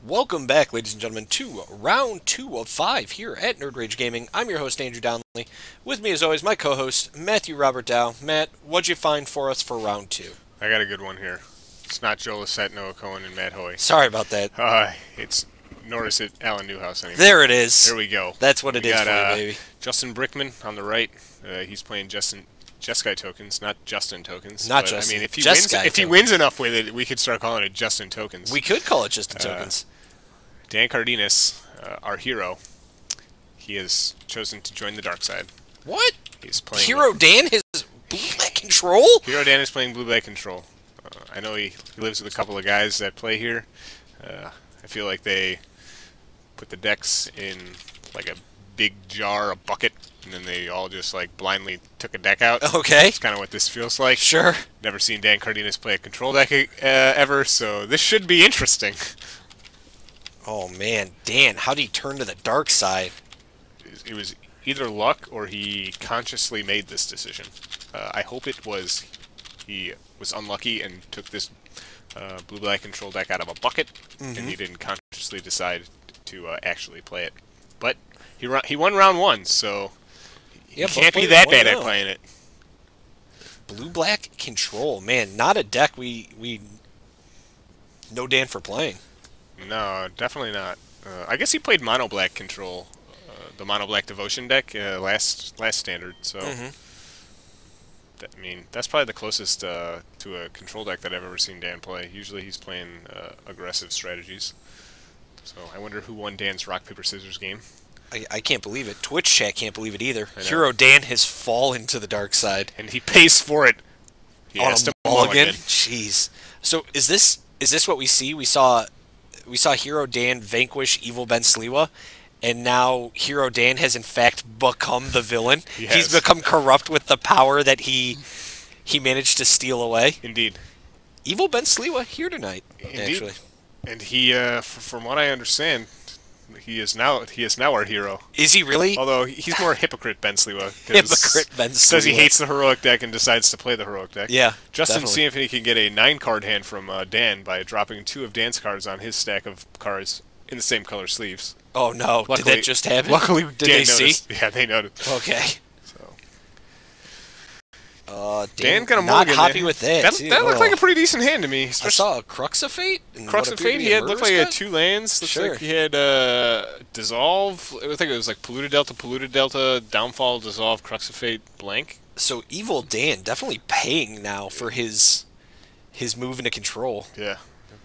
Welcome back, ladies and gentlemen, to round 2 of 5 here at Nerd Rage Gaming. I'm your host, Andrew Downley. With me, as always, my co-host, Matthew Robert Dow. Matt, what'd you find for us for round 2? I got a good one here. It's not Joe Lissette, Noah Cohen, and Matt Hoy. Sorry about that. Nor is it Alan Newhouse anymore. There it is. There we go. That's what it is for you, baby. Justin Brickman on the right. He's playing Jeskai tokens, not Justin tokens. Not but, Justin. I mean, Jeskai if he wins enough with it, we could start calling it Justin tokens. We could call it Justin tokens. Dan Cardenas, our hero, he has chosen to join the dark side. What? He's playing Hero Dan has blue-black control? Hero Dan is playing blue-black control. I know he lives with a couple of guys that play here. I feel like they put the decks in like a big jar, a bucket, and then they all just like blindly took a deck out. Okay. That's kind of what this feels like. Sure. Never seen Dan Cardenas play a control deck ever, so this should be interesting. Oh, man. Dan, how did he turn to the dark side? It was either luck or he consciously made this decision. I hope it was he was unlucky and took this blue-black control deck out of a bucket, and he didn't consciously decide to actually play it. But he won round 1, so he can't be that bad at playing it. Blue-black control. Man, not a deck we know Dan for playing. No, definitely not. I guess he played mono-black control, the mono-black devotion deck last standard. So, I mean, that's probably the closest to a control deck that I've ever seen Dan play. Usually, he's playing aggressive strategies. So, I wonder who won Dan's rock paper scissors game. I can't believe it. Twitch chat can't believe it either. Hero Dan has fallen to the dark side, and he pays for it. He on has a to mulligan. mulligan. Jeez. So is this what we see? We saw Hero Dan vanquish Evil Ben Sliwa, and now Hero Dan has in fact become the villain. He's become corrupt with the power that he managed to steal away. Indeed. Evil Ben Sliwa here tonight. Indeed. Actually, and he, from what I understand, he is now our hero. Is he really? Although he's more hypocrite Ben Sliwa. Hypocrite Ben Sliwa. Says he hates the heroic deck and decides to play the heroic deck. Yeah, Justin, definitely. see if he can get a 9-card hand from Dan by dropping 2 of Dan's cards on his stack of cards in the same color sleeves. Oh no! Luckily, did that just happen? Luckily, did Dan they noticed. see? Yeah, they noticed. Okay. So Dan got a not mulligan happy there. with that. That looked like a pretty decent hand to me. I saw a Crux of Fate. Crux of Fate. He had looked like he had 2 lands. Looks Sure. like he had Dissolve. I think it was like Polluted Delta, Downfall, Dissolve, Crux of Fate, blank. So Evil Dan definitely paying now for his move into control. Yeah,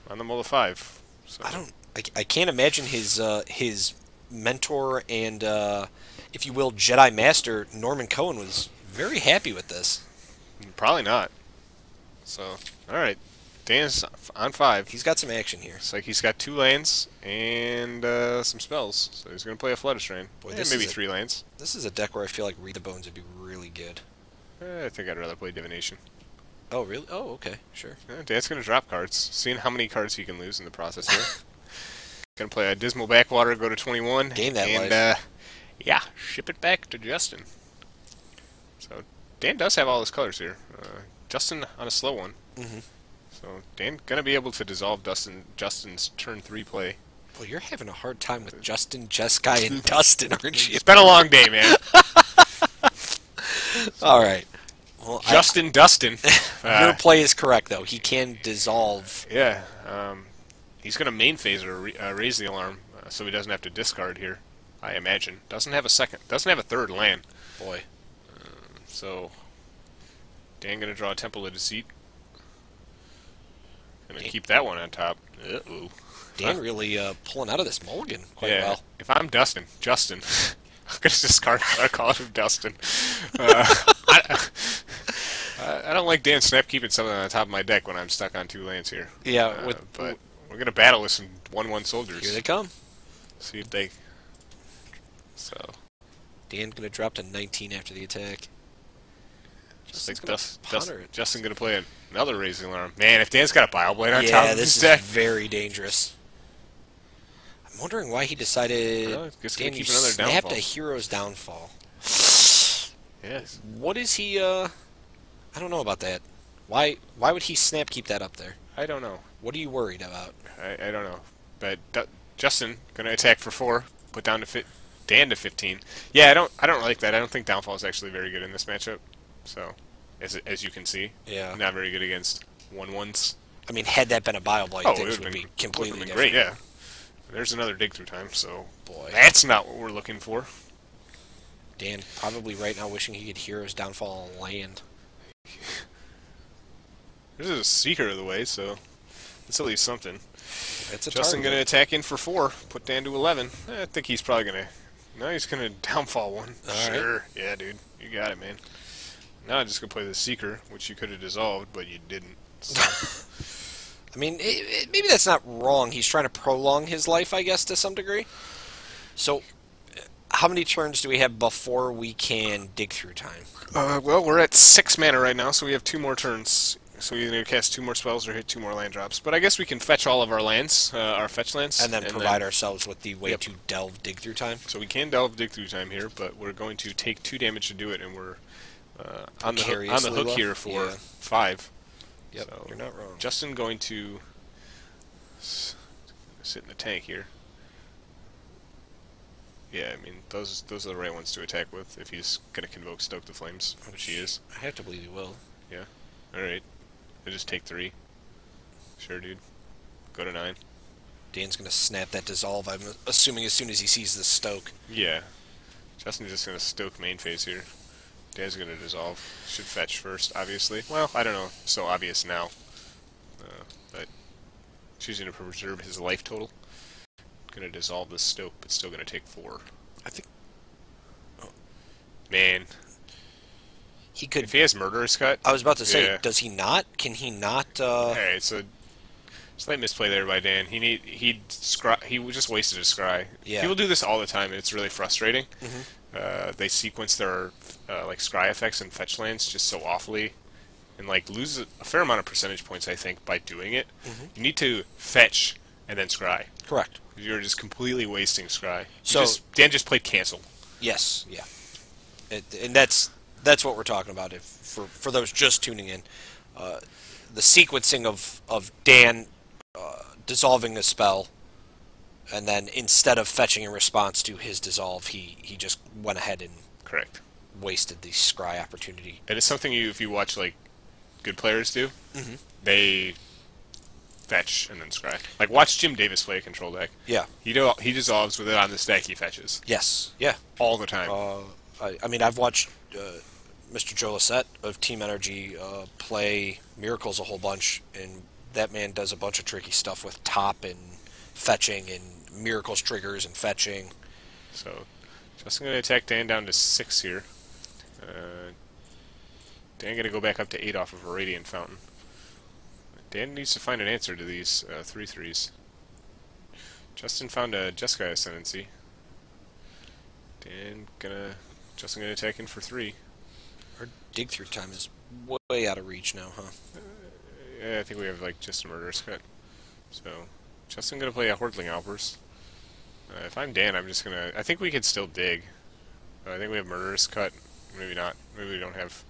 on the mull of 5. So. I can't imagine his mentor and if you will Jedi Master Norman Cohen was very happy with this. Probably not. So, all right, Dan's on 5. He's got some action here. It's like he's got 2 lands and some spells. So he's gonna play a Flutter Strain. Boy, And maybe 3 lands. This is a deck where I feel like Read the Bones would be really good. I think I'd rather play Divination. Oh really? Oh okay, sure. Yeah, Dan's gonna drop cards, seeing how many cards he can lose in the process here. Gonna play a Dismal Backwater, go to 21. Gain that and, life. Yeah, ship it back to Justin. So Dan does have all his colors here. Justin on a slow one. So Dan gonna be able to dissolve Justin's turn 3 play. Well, you're having a hard time with Justin, Jeskai, and Dustin, aren't you? It's been a long day, man. All right. Well, Dustin. your play is correct, though. He can dissolve. Yeah. He's gonna main phase or raise the alarm, so he doesn't have to discard here. I imagine. Doesn't have a 3rd land. Boy. So Dan gonna draw a Temple of Deceit. Gonna keep that one on top. Uh-oh. Dan really pulling out of this mulligan quite Yeah. well. If I'm Justin, I'm gonna discard our call him Dustin. I don't like Dan snap keeping something on the top of my deck when I'm stuck on 2 lands here. Yeah, but we're gonna battle with some 1/1 soldiers. Here they come. See if they. So. Dan gonna drop to 19 after the attack. Justin gonna play another raising alarm. Man, if Dan's got a Bioblade on top Yeah, of his this deck, is very dangerous. I'm wondering why he decided. Well, just Dan, gonna you keep another snapped downfall. a hero's downfall. Yes. What is he? I don't know about that. Why would he snap keep that up there? I don't know. What are you worried about? I don't know. But Justin gonna attack for 4, put down to Dan to 15. Yeah, I don't like that. I don't think Downfall is actually very good in this matchup. So, as you can see, yeah, not very good against 1-1s. I mean, had that been a BioBlade, things would be completely different. Great, yeah. There's another dig through time, so boy, that's not what we're looking for. Dan probably right now wishing he could Hero's Downfall on land. There's a Seeker of the way, so it's at least something. It's a Justin going to attack in for 4, put Dan to 11. I think he's probably going to... No, he's going to Downfall 1. Sure. Right. Yeah, dude. You got it, man. Now I'm just going to play the Seeker, which you could have dissolved, but you didn't. So. I mean, maybe that's not wrong. He's trying to prolong his life, I guess, to some degree. So, how many turns do we have before we can dig through time? Well, we're at 6 mana right now, so we have 2 more turns. So we either cast 2 more spells or hit 2 more land drops. But I guess we can fetch all of our lands, our fetch lands. And then provide ourselves with the way to delve dig through time. So we can delve dig through time here, but we're going to take 2 damage to do it, and we're on the hook here for 5. Yep, so you're not wrong. Justin going to sit in the tank here. Yeah, I mean, those are the right ones to attack with if he's going to convoke Stoke the Flames, which he is. I have to believe he will. Yeah. Alright. I just take 3. Sure, dude. Go to 9. Dan's going to snap that dissolve, I'm assuming, as soon as he sees the Stoke. Yeah. Justin's just going to Stoke main phase here. Dan's going to dissolve. Should fetch first, obviously. Well, I don't know. So obvious now. But choosing to preserve his life total. Going to dissolve the Stoke, but still going to take 4. I think... Oh. Man. He could... If he has Murderous Cut... I was about to say, does he not? Can he not... Alright, so... Slight misplay there by Dan. He just wasted a scry. Yeah. People do this all the time, and it's really frustrating. Mm-hmm. They sequence their like scry effects and fetch lands just so awfully, and like lose a fair amount of percentage points, I think, by doing it. Mm-hmm. You need to fetch and then scry. Correct. You're just completely wasting scry. So Dan just played cancel. Yes, yeah, and that's what we're talking about. For those just tuning in, the sequencing of Dan dissolving a spell, and then instead of fetching in response to his dissolve, he just went ahead and wasted the scry opportunity. And it's something if you watch like good players do, mm-hmm. they fetch and then scry. Like watch Jim Davis play a control deck. Yeah, he dissolves with it on the stack. He fetches. Yes, yeah, all the time. I mean, I've watched Mr. Joe Lissette of Team NRG play Miracles a whole bunch, and that man does a bunch of tricky stuff with top and fetching and Miracles triggers and fetching. So, just going to attack Dan down to 6 here. Dan going to go back up to 8 off of a Radiant Fountain. Dan needs to find an answer to these 3/3s. Justin found a Jeskai Ascendancy. Justin gonna attack in for 3. Our dig through time is way out of reach now, huh? Yeah, I think we have like just a Murderous Cut. So, Justin gonna play a Hordling Alpers. If I'm Dan, I'm just gonna... I think we could still dig. I think we have Murderous Cut. Maybe not. Maybe we don't have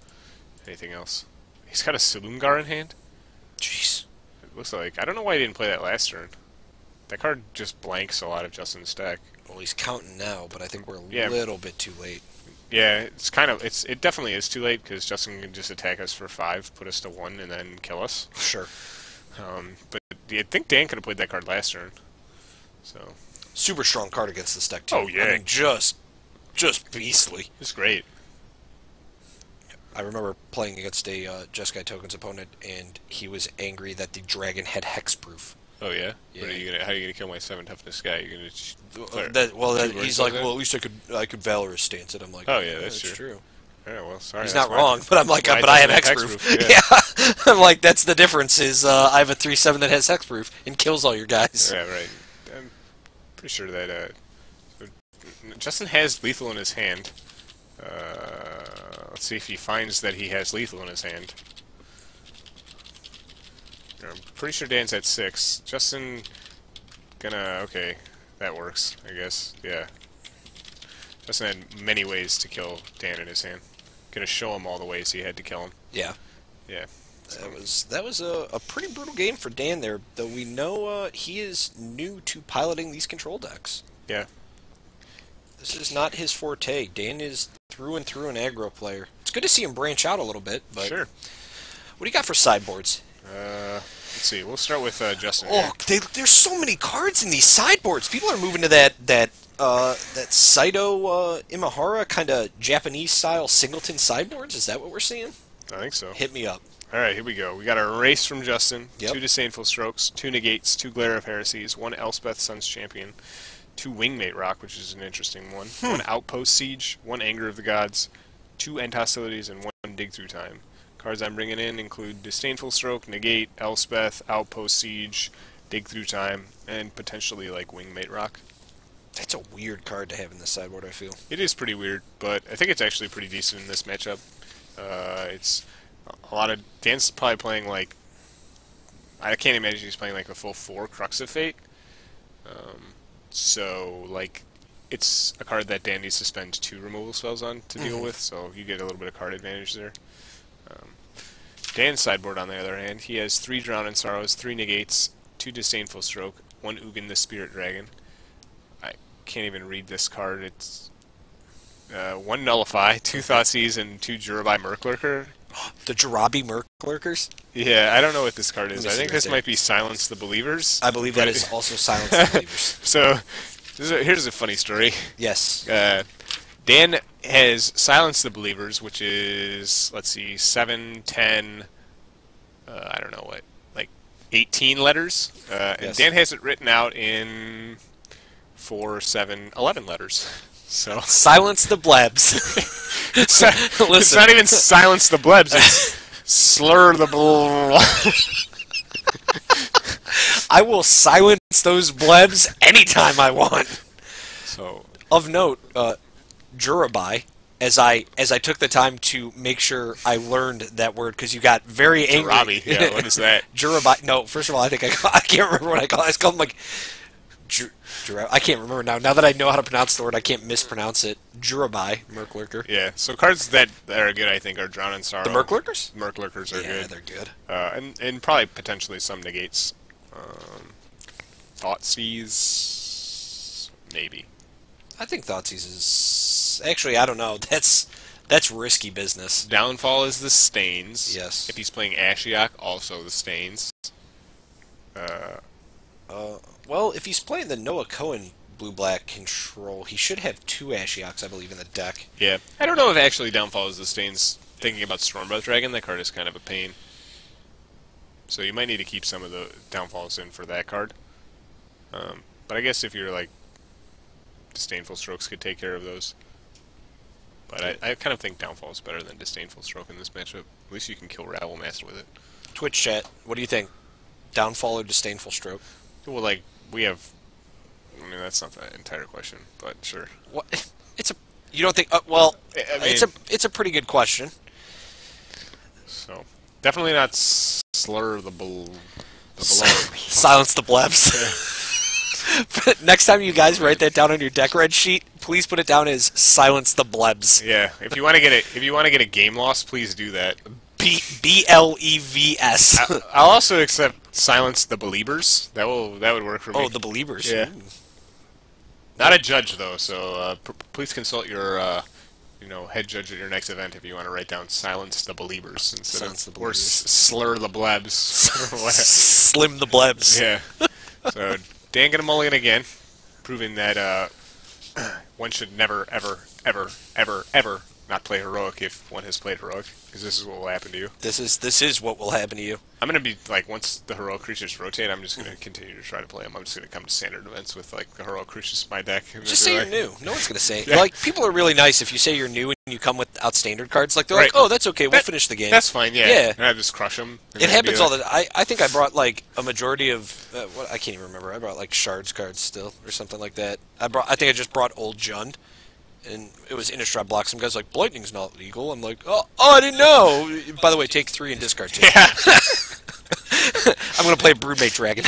anything else. He's got a Silumgar in hand? Jeez. It looks like... I don't know why he didn't play that last turn. That card just blanks a lot of Justin's stack. Well, he's counting now, but I think we're a little bit too late. Yeah, it's kind of... It definitely is too late, because Justin can just attack us for 5, put us to 1, and then kill us. Sure. But I think Dan could have played that card last turn. So... Super strong card against this deck, too. Oh, yeah. I mean, just beastly. It's great. I remember playing against a Jeskai Tokens opponent, and he was angry that the dragon had hexproof. Oh, yeah? Yeah. How are you gonna kill my 7 toughness guy? You're gonna he's like, well, at least I could Valorous stance it. I'm like, oh yeah, that's true. Yeah, well, sorry. He's not wrong, but I'm like, but I have hexproof. Yeah. I'm like, that's the difference. Is I have a 3/7 that has hexproof and kills all your guys. Yeah, right. I'm pretty sure that Justin has lethal in his hand. Let's see if he finds that he has lethal in his hand. I'm pretty sure Dan's at 6. Justin okay, that works, I guess. Yeah. Justin had many ways to kill Dan in his hand. Gonna show him all the ways he had to kill him. Yeah. Yeah. That was a pretty brutal game for Dan there, though we know he is new to piloting these control decks. Yeah. This is not his forte. Dan is through and through an aggro player. It's good to see him branch out a little bit, but Sure. What do you got for sideboards? Let's see. We'll start with Justin. Oh, there's so many cards in these sideboards. People are moving to that Saito Imahara kind of Japanese style singleton sideboards. Is that what we're seeing? I think so. Hit me up. All right, here we go. We got a race from Justin. Yep. 2 Disdainful Strokes, 2 Negates, 2 Glare of Heresies, 1 Elspeth Sun's Champion, 2 Wingmate Rock, which is an interesting one, 1 Outpost Siege, 1 Anger of the Gods, 2 End Hostilities, and 1 Dig Through Time. Cards I'm bringing in include Disdainful Stroke, Negate, Elspeth, Outpost Siege, Dig Through Time, and potentially like Wingmate Rock. That's a weird card to have in this sideboard, I feel. It is pretty weird, but I think it's actually pretty decent in this matchup. It's a lot of... Dan's probably playing like... I can't imagine he's playing like a full 4 Crux of Fate. So, like, it's a card that Dan needs to spend 2 removal spells on to deal with, so you get a little bit of card advantage there. Dan's sideboard, on the other hand, he has 3 Drown in Sorrows, 3 Negates, 2 Disdainful Stroke, 1 Ugin the Spirit Dragon. I can't even read this card. It's 1 Nullify, 2 Thoughtseize, and 2 Jurabai Murklurker. The Jarabi Murklurkers? Yeah, I don't know what this card is. I think this there. might be Silence the Believers. I believe that is also Silence the Believers. So, here's a funny story. Yes. Dan has Silence the Believers, which is, let's see, 7, 10, I don't know what, like 18 letters. And Yes. Dan has it written out in 4, 7, 11 letters. So Silence the Blebs. it's not even Silence the Blebs, it's Slur the Bl. I will silence those Blebs anytime I want. So, Of note, Jurabai, as I took the time to make sure I learned that word, because you got very angry. Jarabi, yeah, what is that? Jurabai. No, first of all, I think I can't remember what I call it. I call them like I can't remember now. Now that I know how to pronounce the word, I can't mispronounce it. Jurabai, Murklurker. Yeah, so cards that are good, I think, are Drown in Sorrow. The Murklurkers? Murklurkers are good. Yeah, they're good. And probably potentially some Negates. Thoughtseize, maybe. I think Thoughtseize is... Actually, I don't know. That's risky business. Downfall is the Stains. Yes. If he's playing Ashiok, also the Stains. Well, if he's playing the Noah Cohen blue-black control, he should have 2 Ashioks, I believe, in the deck. Yeah. I don't know if actually Downfall is the Stains. Thinking about Stormbreath Dragon, that card is kind of a pain. So you might need to keep some of the Downfalls in for that card. But I guess if you're like... Disdainful Strokes could take care of those. But I kind of think Downfall is better than Disdainful Stroke in this matchup. At least you can kill Rabble Master with it. Twitch chat, what do you think? Downfall or Disdainful Stroke? Well, like, we have... I mean, that's not the entire question, but sure. What? It's a... You don't think... well, I mean, it's a pretty good question. So, definitely not Slur the Bull... Silence the Blebs. But next time you guys write that down on your deck red sheet, please put it down as Silence the Blebs. Yeah, if you want to get a game loss, please do that. BLEVS. I'll also accept Silence the Believers. That would work for me. Oh, the Believers. Yeah. Ooh. Not a judge though, so please consult your head judge at your next event if you want to write down Silence the Believers instead of or Slur the Blebs. Or whatever. Slim the Blebs. Yeah. So Dan get a mulligan again, proving that one should never, ever, ever, ever, ever not play Heroic if one has played Heroic, because this is what will happen to you. This is what will happen to you. I'm going to be, like, once the Heroic creatures rotate, I'm just going to continue to try to play them. I'm just going to come to standard events with, like, the Heroic creatures in my deck. Just say you're new. No one's going to say it. Yeah. Like, people are really nice if you say you're new and you come with outstandard cards. Like, they're Right. like, oh, that's okay, we'll finish the game. That's fine, yeah. Yeah. And I just crush them. It happens all the time. I think I brought, like, a majority of... what I can't even remember. I brought, like, Shards cards still, or something like that. I think I just brought Old Jund. And it was Innistrad block. Some guy's like, Blightning's not legal. I'm like, oh, I didn't know. By the way, take 3 and discard 2. Yeah. I'm going to play Broodmate Dragon.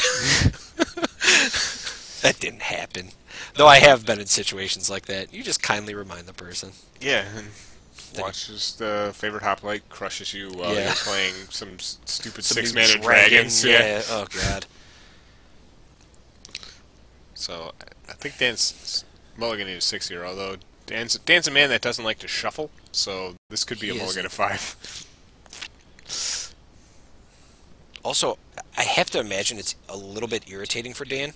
That didn't happen. Though I have been in situations like that. You just kindly remind the person. Yeah. And Watches the favorite hoplite crushes you while you're playing some stupid some 6-mana dragons. Yeah. Oh god. So I think Dan's mulligan is 6 here, although Dan's a man that doesn't like to shuffle, so this could be a mulligan of 5. Also, I have to imagine it's a little bit irritating for Dan.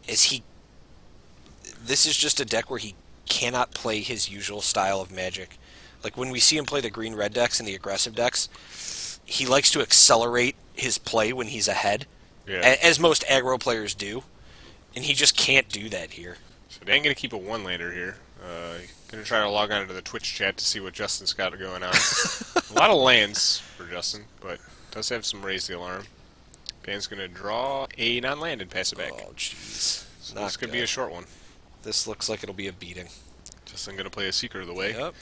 This is just a deck where he cannot play his usual style of Magic. Like when we see him play the green-red decks and the aggressive decks, he likes to accelerate his play when he's ahead, as most aggro players do, and he just can't do that here. So Dan gonna keep a 1-lander here. Gonna try to log on to the Twitch chat to see what Justin's got going on. A lot of lands for Justin, but does have some Raise the Alarm. Dan's gonna draw a non-land and pass it back. Oh jeez, so this could be a short one. This looks like it'll be a beating. Justin gonna play a Seeker of the Way. Yep.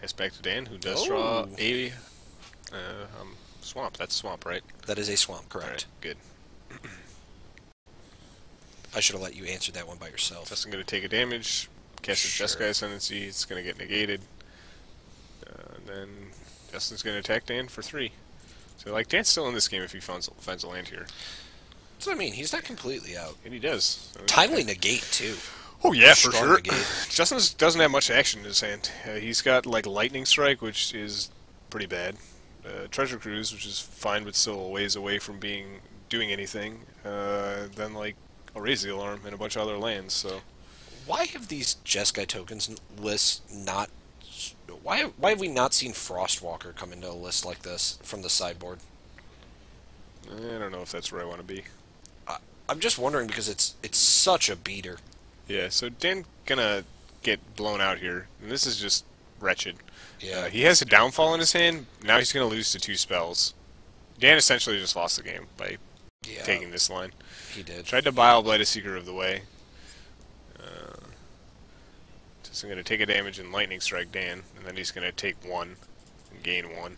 Pass back to Dan, who does draw a swamp. That's swamp, right? That is a swamp, correct. Right, good. I should have let you answer that one by yourself. Justin gonna take a damage. Cast a Jeskai Ascendancy. It's gonna get negated. And then Justin's gonna attack Dan for 3. So like Dan's still in this game if he finds a land here. That's what I mean. He's not completely out. And he does. So timely negate too. Oh yeah, for sure. Negate. Justin doesn't have much action in his hand. He's got like Lightning Strike, which is pretty bad. Treasure Cruise, which is fine, but still a ways away from doing anything. Then like a Raise the Alarm and a bunch of other lands. So why have these Jeskai tokens lists not? Why have we not seen Frostwalker come into a list like this from the sideboard? I don't know if that's where I want to be. I'm just wondering because it's such a beater. Yeah, so Dan gonna get blown out here, and this is just wretched. Yeah. He has a Downfall in his hand. Now he's gonna lose to 2 spells. Dan essentially just lost the game by taking this line. He did. Tried to Bile-Blight a Seeker of the Way. Just gonna take a damage and Lightning Strike Dan, and then he's gonna take 1 and gain 1.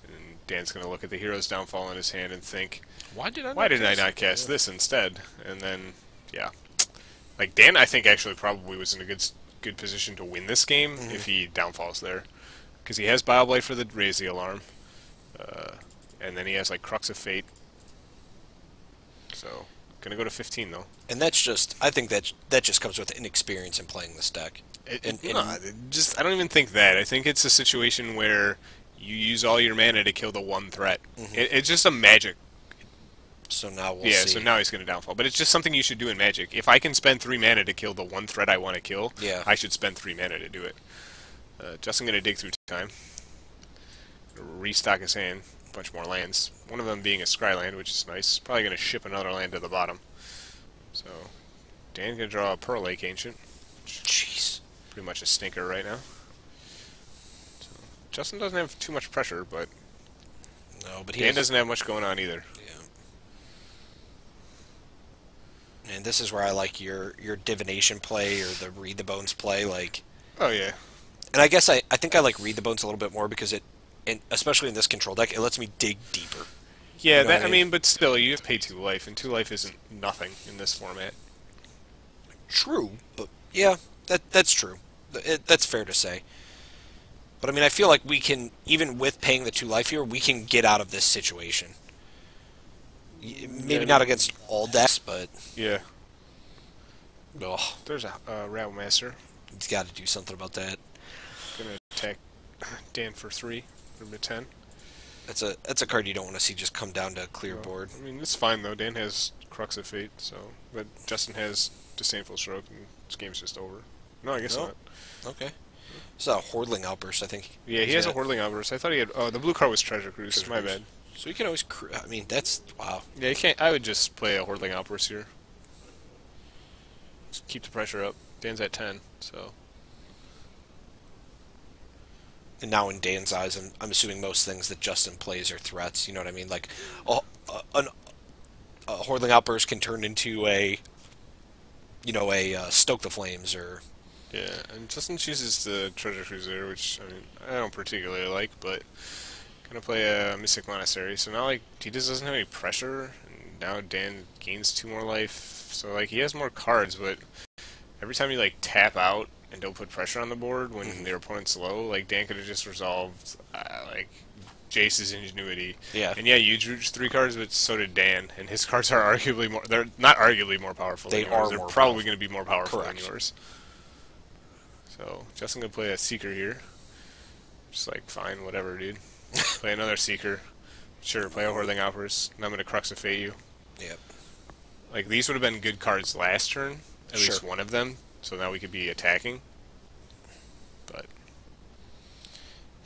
And Dan's gonna look at the Hero's Downfall in his hand and think, why did I not cast this instead? And then, yeah. Like, Dan, I think, actually probably was in a good position to win this game if he downfalls there. Because he has Bile-Blight for the Raise the Alarm. And then he has, like, Crux of Fate. So, gonna go to 15, though. And that's just, I think that just comes with inexperience in playing this deck. I don't even think that. I think it's a situation where you use all your mana to kill the one threat. It's just a Magic. So now we'll see. So now he's going to downfall. But it's just something you should do in Magic. If I can spend 3 mana to kill the one threat I want to kill, I should spend 3 mana to do it. Justin going to dig through time. Restock his hand. A bunch more lands. One of them being a Scryland, which is nice. Probably going to ship another land to the bottom. So, Dan's going to draw a Pearl Lake Ancient. Jeez. Pretty much a stinker right now. So, Justin doesn't have too much pressure, but Dan doesn't have much going on either. And this is where I like your divination play or the read the bones play, like. Oh yeah. And I guess I think I like read the bones a little bit more because and especially in this control deck, it lets me dig deeper. Yeah, you know I mean, but still, you have to pay 2 life, and 2 life isn't nothing in this format. True, but yeah, that's true. That's fair to say. But I mean, I feel like we can, even with paying the 2 life here, we can get out of this situation. Maybe not against all decks, but yeah. Oh, there's a Rattlemaster. He's got to do something about that. Gonna attack Dan for 3, room to 10. That's a card you don't want to see just come down to clear board. I mean, it's fine though. Dan has Crux of Fate, so but Justin has Disdainful Stroke, and this game's just over. No, I guess not. Okay. It's a Hordling Outburst, I think. Yeah, he has a Hordling Outburst. I thought he had. Oh, the blue card was Treasure Cruise. My bad. So you can always. I mean, that's wow. Yeah, you can't. I would just play a Hordling Outburst here. Just keep the pressure up. Dan's at 10, so. And now in Dan's eyes, I'm assuming most things that Justin plays are threats. You know what I mean? Like, a Hordling Outburst can turn into a Stoke the Flames or. Yeah, and Justin chooses the Treasure Cruiser, which I mean I don't particularly like, but gonna play a Mystic Monastery. So now like he just doesn't have any pressure, and now Dan gains 2 more life. So like he has more cards, but every time you like tap out, and don't put pressure on the board when their opponent's low. Like, Dan could have just resolved, like, Jace's ingenuity. Yeah. And yeah, you drew 3 cards, but so did Dan. And his cards are arguably more... They're not arguably more powerful than yours. They're probably going to be more powerful than yours. So, Justin going to play a Seeker here. Just like, fine, whatever, dude. Play another Seeker. Sure, play a Whirling Outburst. And I'm going to Crux of Fate you. Yep. Like, these would have been good cards last turn. At least one of them. So now we could be attacking. But...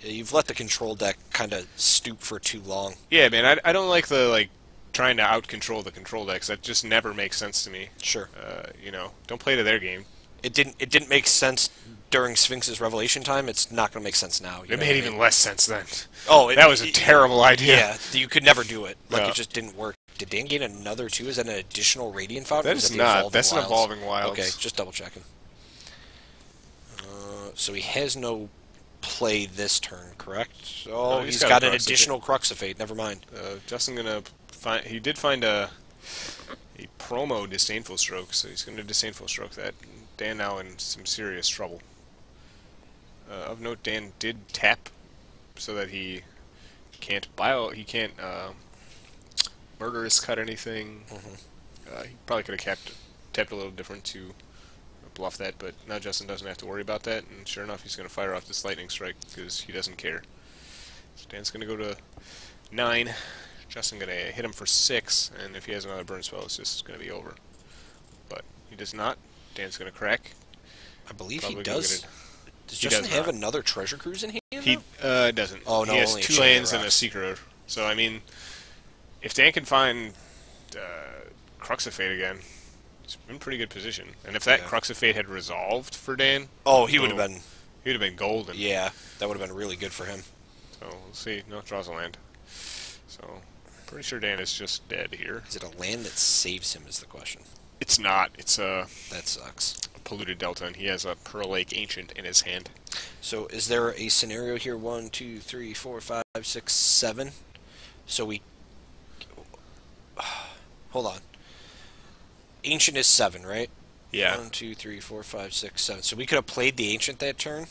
yeah, you've let the control deck kind of stoop for too long. Yeah, man, I don't like the, like, trying to out-control the control decks. That just never makes sense to me. Sure. You know, don't play to their game. It didn't make sense during Sphinx's Revelation time. It's not going to make sense now. It made even less sense then. Oh, that was a terrible idea. Yeah, you could never do it. Like, it just didn't work. Did Dan gain another 2? Is that an additional Radiant Fountain? That is not. That's an Evolving Wilds. Okay, just double checking. So he has no play this turn, correct? Oh, he's got an additional Crux of Fate. Never mind. Justin gonna find. He did find a promo Disdainful Stroke, so he's gonna Disdainful Stroke that. Dan now in some serious trouble. Of note, Dan did tap so that he can't Murderous cut anything. He probably could have tapped a little different to bluff that, but now Justin doesn't have to worry about that, and sure enough, he's going to fire off this Lightning Strike because he doesn't care. So Dan's going to go to 9. Justin going to hit him for 6, and if he has another burn spell, it's just going to be over. But he does not. Dan's going to crack. I believe he does. Does Justin have another Treasure Cruise in hand? He doesn't. Oh, no, he has 2 lands and a Seeker. So, I mean, if Dan can find Crux of Fate again, it's been a pretty good position. And if that Crux of Fate had resolved for Dan... oh, he would have been... he would have been golden. Yeah, that would have been really good for him. So, we'll see. No, draws a land. So, pretty sure Dan is just dead here. Is it a land that saves him is the question. It's not. It's a... that sucks. A Polluted Delta, and he has a Pearl Lake Ancient in his hand. So, is there a scenario here? 1, 2, 3, 4, 5, 6, 7. So we... hold on. Ancient is 7, right? Yeah. 1, 2, 3, 4, 5, 6, 7. So we could have played the Ancient that turn?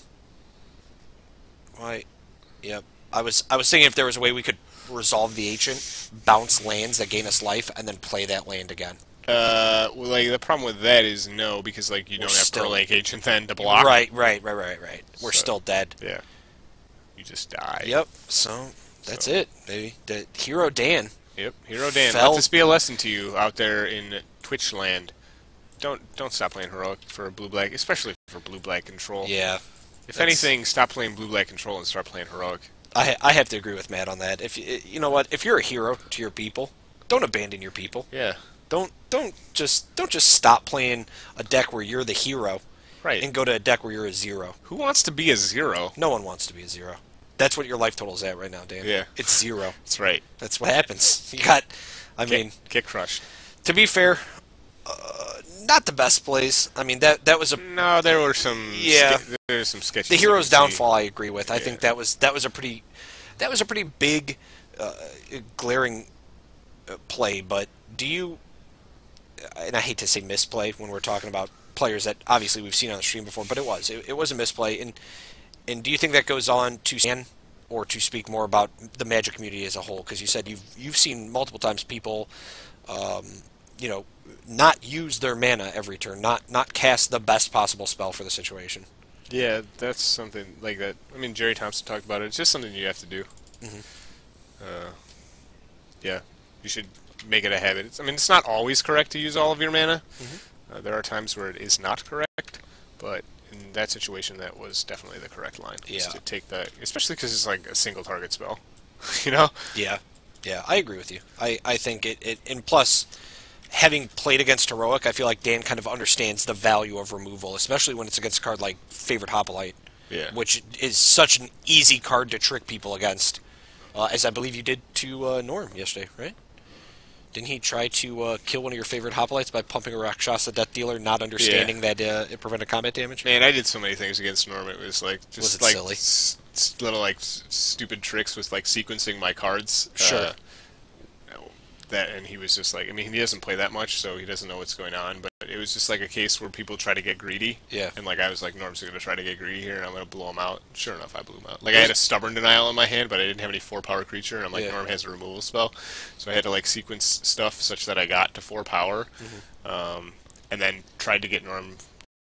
Why? Yep. I was thinking if there was a way we could resolve the Ancient, bounce lands that gain us life, and then play that land again. Well, like, the problem with that is no, because, like, you don't have Pearl Lake Ancient then to block. Right. We're still dead. Yeah. You just die. Yep. So, that's it, baby. The Hero Dan. Yep, Hero Dan. Let this be a lesson to you out there in Twitch land. Don't stop playing Heroic for blue-black, especially for blue-black control. Yeah. If anything, stop playing blue-black control and start playing Heroic. I have to agree with Matt on that. If you know what, if you're a hero to your people, don't abandon your people. Yeah. Don't just stop playing a deck where you're the hero, right, and go to a deck where you're a 0. Who wants to be a 0? No one wants to be a 0. That's what your life total is at right now, Dan. Yeah. It's 0. That's right. That's what happens. You got, I mean, get crushed. To be fair, not the best plays. I mean, that was a... no, there were some... yeah. There's some sketchy... the hero's downfall, I agree with. I think that was a pretty big, glaring play, but do you... and I hate to say misplay when we're talking about players that obviously we've seen on the stream before, but it was a misplay. And do you think that goes on to stand or to speak more about the Magic community as a whole? Because you said you've seen multiple times people, not use their mana every turn, not cast the best possible spell for the situation. Yeah, that's something like that. I mean, Jerry Thompson talked about it. It's just something you have to do. Yeah, you should make it a habit. It's not always correct to use all of your mana. There are times where it is not correct, but in that situation, that was definitely the correct line. Yeah. To take that, especially because it's like a single target spell. You know? Yeah, I agree with you. I think it and plus, having played against Heroic, I feel like Dan kind of understands the value of removal, especially when it's against a card like Favorite Hoplite, which is such an easy card to trick people against, as I believe you did to Norm yesterday, right? Didn't he try to kill one of your favorite Hoplites by pumping a Rakshasa Death Dealer, not understanding that it prevented combat damage? Man, I did so many things against Norm. It was like just like silly? Little like stupid tricks with like sequencing my cards. Sure. and he was just like, I mean, he doesn't play that much, so he doesn't know what's going on, but it was just like a case where people try to get greedy. Yeah. And like I was like, Norm's going to try to get greedy here, and I'm going to blow him out. Sure enough, I blew him out. Like I had a stubborn denial in my hand, but I didn't have any 4-power creature, and I'm like, Norm has a removal spell, so I had to like sequence stuff such that I got to 4 power, and then tried to get Norm